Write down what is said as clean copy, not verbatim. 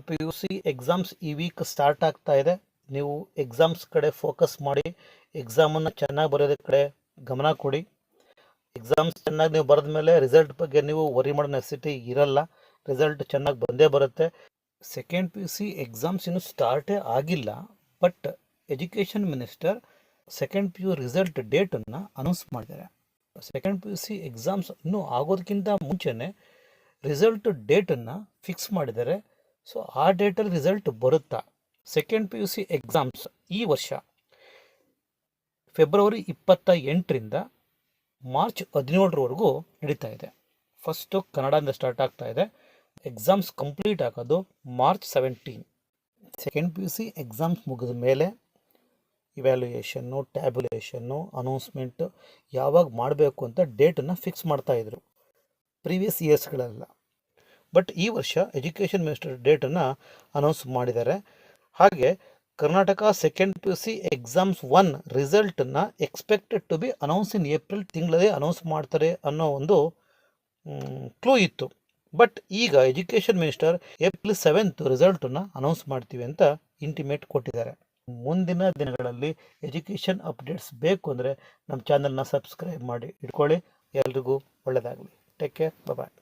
P U C exams ಈ weak start ಆಗ್ತಾ ಇದೆ. ನೀವು ಎಕ್ಸಾಮ್ಸ್ ಕಡೆ ಫೋಕಸ್ ಮಾಡಿ, ಎಕ್ಸಾಮನ್ನು ಚೆನ್ನಾಗಿ ಬರೆಯೋದಕ್ಕೆ ಕಡೆ ಗಮನ ಕೊಡಿ. ಎಕ್ಸಾಮ್ಸ್ ಚೆನ್ನಾಗಿ ನೀವು ಬರೆದ ಮೇಲೆ ರಿಸಲ್ಟ್ ಬಗ್ಗೆ ನೀವು ವರಿ ಮಾಡೋ ನೆಸೆಸಿಟಿ ಇರಲ್ಲ. ರಿಸಲ್ಟ್ ಚೆನ್ನಾಗಿ ಬಂದೇ ಬರುತ್ತೆ. Second P U C exams ಇನ್ನೂ ಸ್ಟಾರ್ಟೇ ಆಗಿಲ್ಲ, but education minister second P U result ಡೇಟನ್ನು ಅನೌನ್ಸ್ ಮಾಡಿದ್ದಾರೆ. Second P U C exams ಇನ್ನೂ ಆಗೋದಕ್ಕಿಂತ ಮುಂಚೆನೇ ರಿಸಲ್ಟ್ ಡೇಟನ್ನು ಫಿಕ್ಸ್ ಮಾಡಿದ್ದಾರೆ. ಸೊ ಆ ಡೇಟಲ್ಲಿ ರಿಸಲ್ಟ್ ಬರುತ್ತಾ? Second P U C exams ಈ ವರ್ಷ ಫೆಬ್ರವರಿ 28ರಿಂದ ಮಾರ್ಚ್ 17ರವರೆಗೂ ನಡೀತಾ ಇದೆ. ಫಸ್ಟು ಕನ್ನಡದಿಂದ ಸ್ಟಾರ್ಟ್ ಆಗ್ತಾ ಇದೆ. ಎಕ್ಸಾಮ್ಸ್ ಕಂಪ್ಲೀಟ್ ಆಗೋದು March 17. Second P U C exams ಮುಗಿದ ಮೇಲೆ ಇವ್ಯಾಲ್ಯೂಯೇಷನ್ನು, ಟ್ಯಾಬ್ಯುಲೇಷನ್ನು, ಅನೌನ್ಸ್ಮೆಂಟು ಯಾವಾಗ ಮಾಡಬೇಕು ಅಂತ ಡೇಟನ್ನು ಫಿಕ್ಸ್ ಮಾಡ್ತಾಯಿದ್ರು ಪ್ರೀವಿಯಸ್ ಇಯರ್ಸ್ಗಳೆಲ್ಲ. ಬಟ್ ಈ ವರ್ಷ ಎಜುಕೇಷನ್ ಮಿನಿಸ್ಟರ್ ಡೇಟನ್ನು ಅನೌನ್ಸ್ ಮಾಡಿದ್ದಾರೆ. ಹಾಗೆ Karnataka second P U C exams 1 ರಿಸಲ್ಟನ್ನು expected to be announce in April ತಿಂಗಳಲ್ಲೇ ಅನೌನ್ಸ್ ಮಾಡ್ತಾರೆ ಅನ್ನೋ ಒಂದು ಕ್ಲೂ ಇತ್ತು. ಬಟ್ ಈಗ ಎಜುಕೇಷನ್ ಮಿನಿಸ್ಟರ್ ಏಪ್ರಿಲ್ 7 ರಿಸಲ್ಟನ್ನು ಅನೌನ್ಸ್ ಮಾಡ್ತೀವಿ ಅಂತ ಇಂಟಿಮೇಟ್ ಕೊಟ್ಟಿದ್ದಾರೆ. ಮುಂದಿನ ದಿನಗಳಲ್ಲಿ ಎಜುಕೇಷನ್ ಅಪ್ಡೇಟ್ಸ್ ಬೇಕು ಅಂದರೆ ನಮ್ಮ ಚಾನಲ್ನ ಸಬ್ಸ್ಕ್ರೈಬ್ ಮಾಡಿ ಇಟ್ಕೊಳ್ಳಿ. ಎಲ್ರಿಗೂ ಒಳ್ಳೆಯದಾಗಲಿ. Take care. ಬಾಯ್.